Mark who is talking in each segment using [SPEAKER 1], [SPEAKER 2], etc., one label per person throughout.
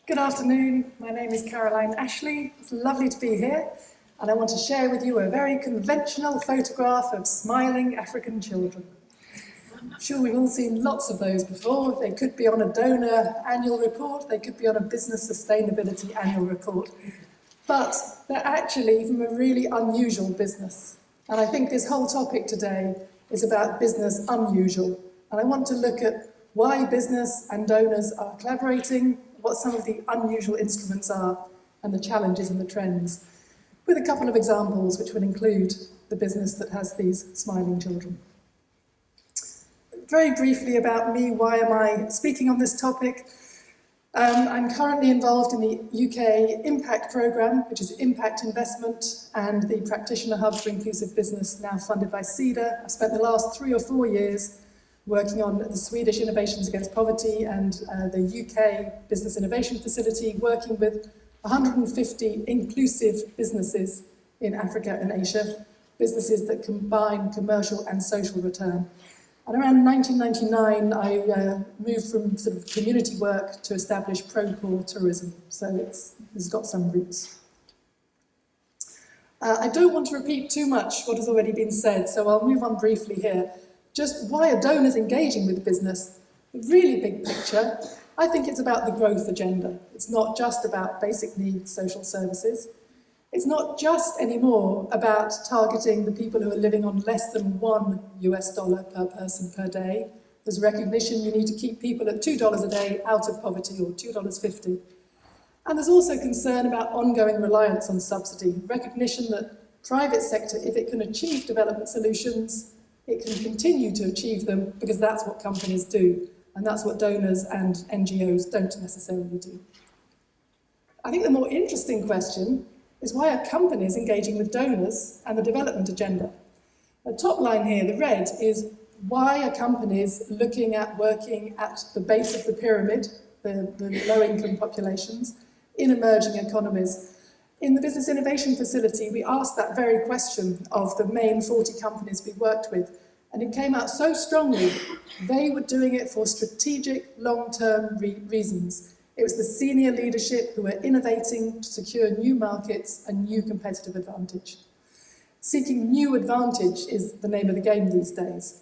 [SPEAKER 1] Good afternoon, my name is Caroline Ashley. It's lovely to be here, and I want to share with you a very conventional photograph of smiling African children. I'm sure we've all seen lots of those before. They could be on a donor annual report, they could be on a business sustainability annual report, but they're actually from a really unusual business. And I think this whole topic today is about business unusual. And I want to look at why business and donors are collaborating, what some of the unusual instruments are, and the challenges and the trends, with a couple of examples which would include the business that has these smiling children. Very briefly about me, why am I speaking on this topic? I'm currently involved in the UK Impact programme, which is Impact Investment, and the Practitioner Hub for Inclusive Business, now funded by CEDA. I've spent the last 3 or 4 years working on the Swedish Innovations Against Poverty and the UK Business Innovation Facility, working with 150 inclusive businesses in Africa and Asia, businesses that combine commercial and social return. And around 1999, I moved from sort of community work to establish pro-poor tourism, so it's got some roots. I don't want to repeat too much what has already been said, so I'll move on briefly here. Just why are donors engaging with business? The really big picture, I think it's about the growth agenda. It's not just about basic needs, social services. It's not just anymore about targeting the people who are living on less than $1 per person per day. There's recognition you need to keep people at $2 a day out of poverty, or $2.50. And there's also concern about ongoing reliance on subsidy, recognition that private sector, if it can achieve development solutions, it can continue to achieve them because that's what companies do, and that's what donors and NGOs don't necessarily do. I think the more interesting question is, why are companies engaging with donors and the development agenda? The top line here, the red, is why are companies looking at working at the base of the pyramid, the low-income populations, in emerging economies? In the Business Innovation Facility, we asked that very question of the main 40 companies we worked with, and it came out so strongly. They were doing it for strategic, long-term reasons. It was the senior leadership who were innovating to secure new markets and new competitive advantage. Seeking new advantage is the name of the game these days.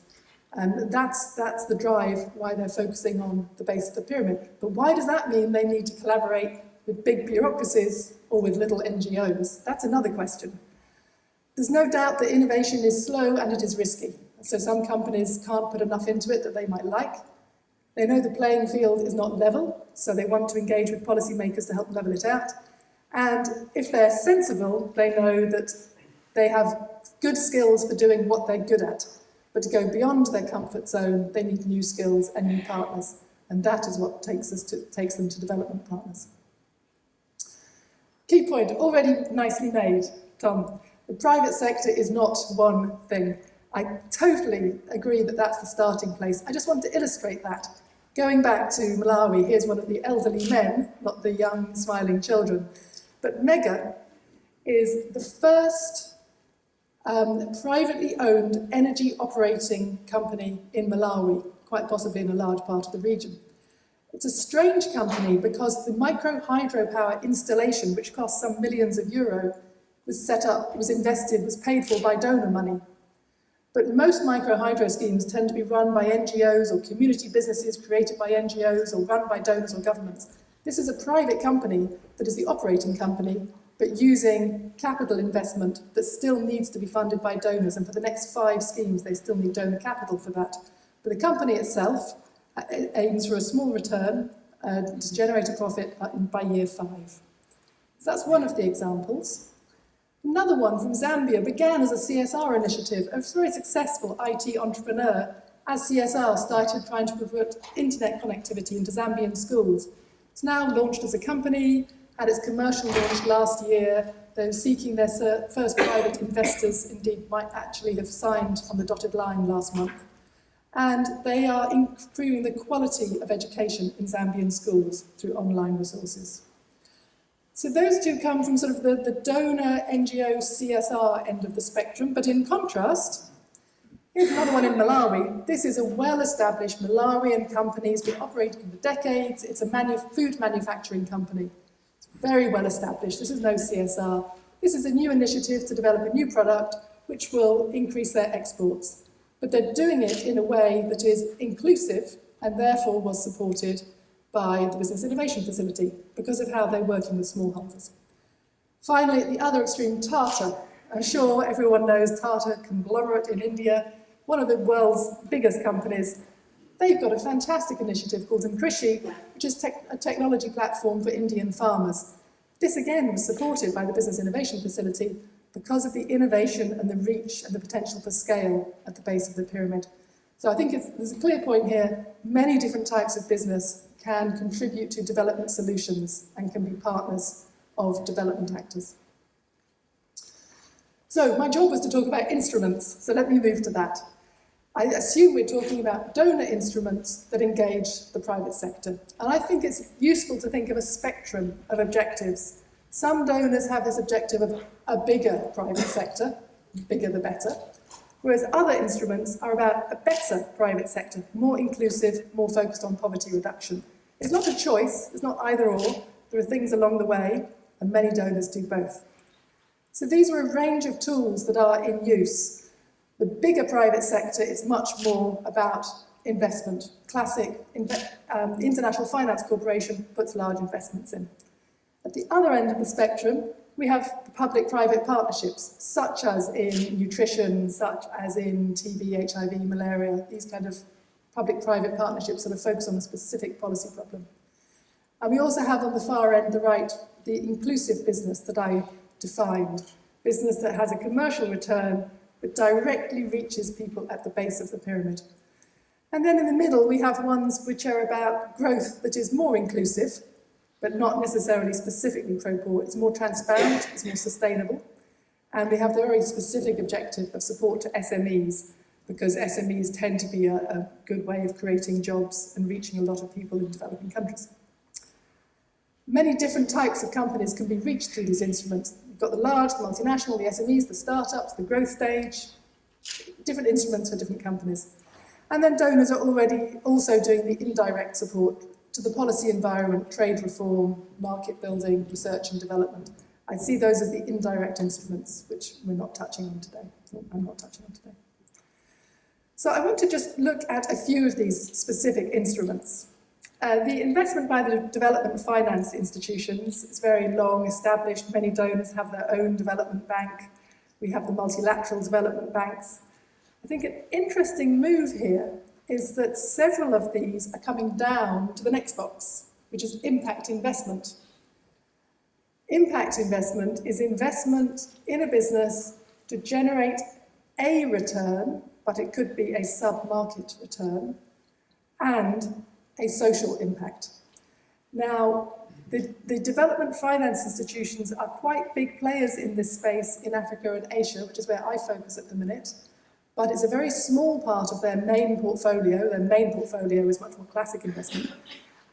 [SPEAKER 1] And that's the drive why they're focusing on the base of the pyramid. But why does that mean they need to collaborate with big bureaucracies or with little NGOs? That's another question. There's no doubt that innovation is slow and it is risky. So some companies can't put enough into it that they might like. They know the playing field is not level, so they want to engage with policymakers to help level it out. And if they're sensible, they know that they have good skills for doing what they're good at. But to go beyond their comfort zone, they need new skills and new partners. And that is what takes them to development partners. Key point, already nicely made, Tom. The private sector is not one thing. I totally agree that that's the starting place. I just want to illustrate that. Going back to Malawi, here's one of the elderly men, not the young, smiling children. But Mega is the first privately owned energy operating company in Malawi, quite possibly in a large part of the region. It's a strange company because the micro hydropower installation, which cost some millions of euro, was set up, was invested, was paid for by donor money. But most micro-hydro schemes tend to be run by NGOs or community businesses created by NGOs or run by donors or governments. This is a private company that is the operating company, but using capital investment that still needs to be funded by donors. And for the next 5 schemes, they still need donor capital for that. But the company itself aims for a small return to generate a profit by year 5. So that's one of the examples. Another one from Zambia began as a CSR initiative, a very successful IT entrepreneur, as CSR started trying to put internet connectivity into Zambian schools. It's now launched as a company, had its commercial launch last year. They're seeking their first private investors, indeed might actually have signed on the dotted line last month. And they are improving the quality of education in Zambian schools through online resources. So those two come from sort of the donor, NGO, CSR end of the spectrum, but in contrast, Here's another one in Malawi. This is a well-established Malawian company. It's been operating for decades. It's a food manufacturing company. It's very well established. This is no CSR. This is a new initiative to develop a new product which will increase their exports. But they're doing it in a way that is inclusive and therefore was supported by the Business Innovation Facility because of how they're working with smallholders. Finally, at the other extreme, Tata. I'm sure everyone knows Tata conglomerate in India, one of the world's biggest companies. They've got a fantastic initiative called Impuls, which is a technology platform for Indian farmers. This again was supported by the Business Innovation Facility because of the innovation and the reach and the potential for scale at the base of the pyramid. So I think there's a clear point here. Many different types of business can contribute to development solutions and can be partners of development actors. So my job was to talk about instruments, so let me move to that. I assume we're talking about donor instruments that engage the private sector. And I think it's useful to think of a spectrum of objectives. Some donors have this objective of a bigger private sector, bigger the better, whereas other instruments are about a better private sector, more inclusive, more focused on poverty reduction. It's not a choice, it's not either or. There are things along the way, and many donors do both. So these are a range of tools that are in use. The bigger private sector is much more about investment. Classic International Finance Corporation puts large investments in. At the other end of the spectrum, we have the public-private partnerships, such as in nutrition, such as in TB, HIV, malaria, these kind of public-private partnerships that are focused on a specific policy problem. And we also have on the far end, the right, the inclusive business that I defined, business that has a commercial return but directly reaches people at the base of the pyramid. And then in the middle, we have ones which are about growth that is more inclusive, but not necessarily specifically pro-poor. It's more transparent, it's more sustainable, and we have the very specific objective of support to SMEs, because SMEs tend to be a good way of creating jobs and reaching a lot of people in developing countries. Many different types of companies can be reached through these instruments. You've got the large, the multinational, the SMEs, the startups, the growth stage, different instruments for different companies. And then donors are already also doing the indirect support to the policy environment, trade reform, market building, research and development. I see those as the indirect instruments, which we're not touching on today. I'm not touching on today. So I want to just look at a few of these specific instruments. The investment by the development finance institutions is very long established. Many donors have their own development bank. We have the multilateral development banks. I think an interesting move here is that several of these are coming down to the next box, which is impact investment. Impact investment is investment in a business to generate a return, but it could be a sub-market return, and a social impact. Now, the development finance institutions are quite big players in this space in Africa and Asia, which is where I focus at the minute, but it's a very small part of their main portfolio. Their main portfolio is much more classic investment.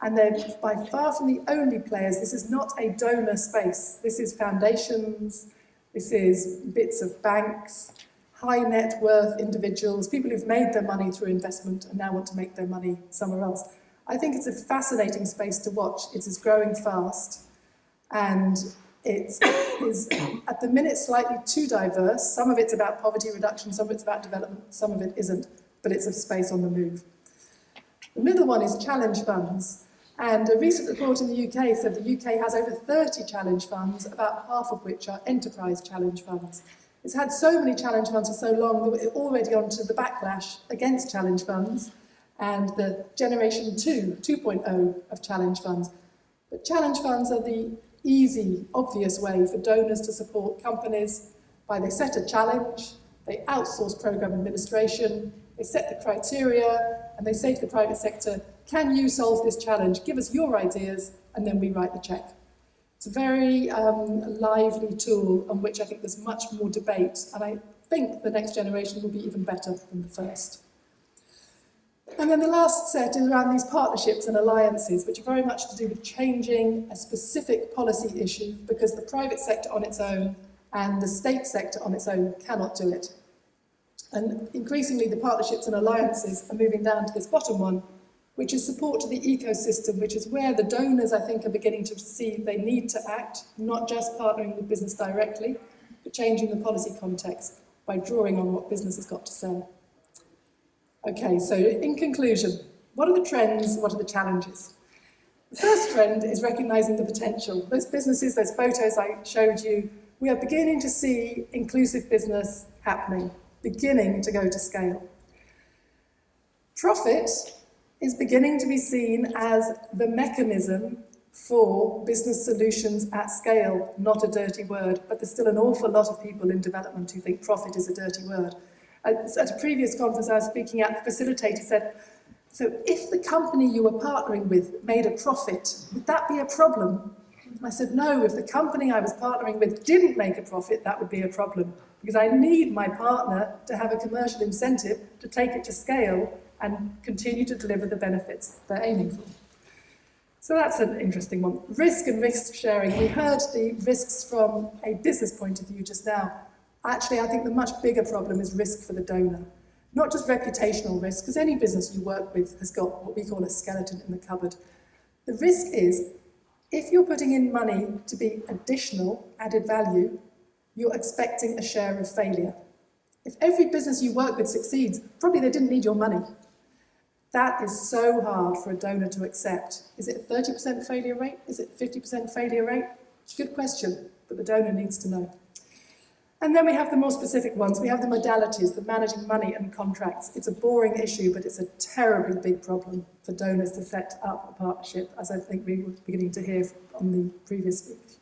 [SPEAKER 1] And they're by far from the only players. This is not a donor space. This is foundations, this is bits of banks, high net worth individuals, people who've made their money through investment and now want to make their money somewhere else. I think it's a fascinating space to watch. It is growing fast, and it is at the minute slightly too diverse. Some of it's about poverty reduction, some of it's about development, some of it isn't, but it's a space on the move. The middle one is challenge funds, and a recent report in the UK said the UK has over 30 challenge funds, about half of which are enterprise challenge funds. It's had so many challenge funds for so long that we're already onto the backlash against challenge funds, and the generation 2.0 of challenge funds. But challenge funds are the easy, obvious way for donors to support companies by they set a challenge, they outsource program administration, they set the criteria, and they say to the private sector, can you solve this challenge? Give us your ideas, and then we write the check. It's a very lively tool on which I think there's much more debate, and I think the next generation will be even better than the first. And then the last set is around these partnerships and alliances, which are very much to do with changing a specific policy issue, because the private sector on its own and the state sector on its own cannot do it. And increasingly the partnerships and alliances are moving down to this bottom one, which is support to the ecosystem, which is where the donors, I think, are beginning to see they need to act, not just partnering with business directly, but changing the policy context by drawing on what business has got to say. Okay, so in conclusion, what are the trends, what are the challenges? The first trend is recognising the potential. Those businesses, those photos I showed you, we are beginning to see inclusive business happening, beginning to go to scale. Profit is beginning to be seen as the mechanism for business solutions at scale, not a dirty word, but there's still an awful lot of people in development who think profit is a dirty word. At a previous conference I was speaking at, the facilitator said, so if the company you were partnering with made a profit, would that be a problem? I said, no, if the company I was partnering with didn't make a profit, that would be a problem, because I need my partner to have a commercial incentive to take it to scale and continue to deliver the benefits they're aiming for. So that's an interesting one. Risk and risk sharing. We heard the risks from a business point of view just now. Actually, I think the much bigger problem is risk for the donor. Not just reputational risk, because any business you work with has got what we call a skeleton in the cupboard. The risk is, if you're putting in money to be additional, added value, you're expecting a share of failure. If every business you work with succeeds, probably they didn't need your money. That is so hard for a donor to accept. Is it a 30% failure rate? Is it 50% failure rate? Good question, but the donor needs to know. And then we have the more specific ones. We have the modalities, the managing money and contracts. It's a boring issue, but it's a terribly big problem for donors to set up a partnership, as I think we were beginning to hear on the previous speech.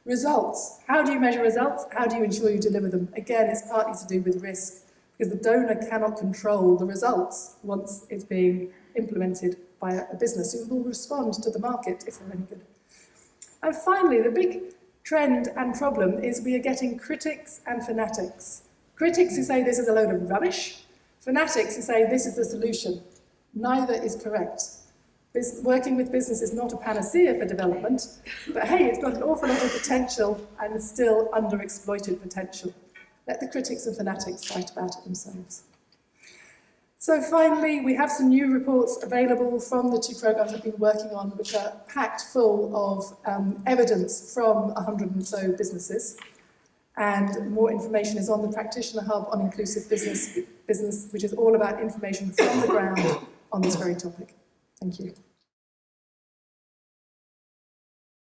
[SPEAKER 1] Results. How do you measure results? How do you ensure you deliver them? Again, it's partly to do with risk, because the donor cannot control the results once it's being implemented by a business who will respond to the market if they're any good. And finally, the big trend and problem is we are getting critics and fanatics. Critics who say this is a load of rubbish, fanatics who say this is the solution. Neither is correct. Working with business is not a panacea for development, but hey, it's got an awful lot of potential and still underexploited potential. Let the critics and fanatics fight about it themselves. So finally, we have some new reports available from the two programmes I've been working on, which are packed full of evidence from 100 and so businesses. And more information is on the Practitioner Hub on Inclusive Business, which is all about information from the ground on this very topic. Thank you.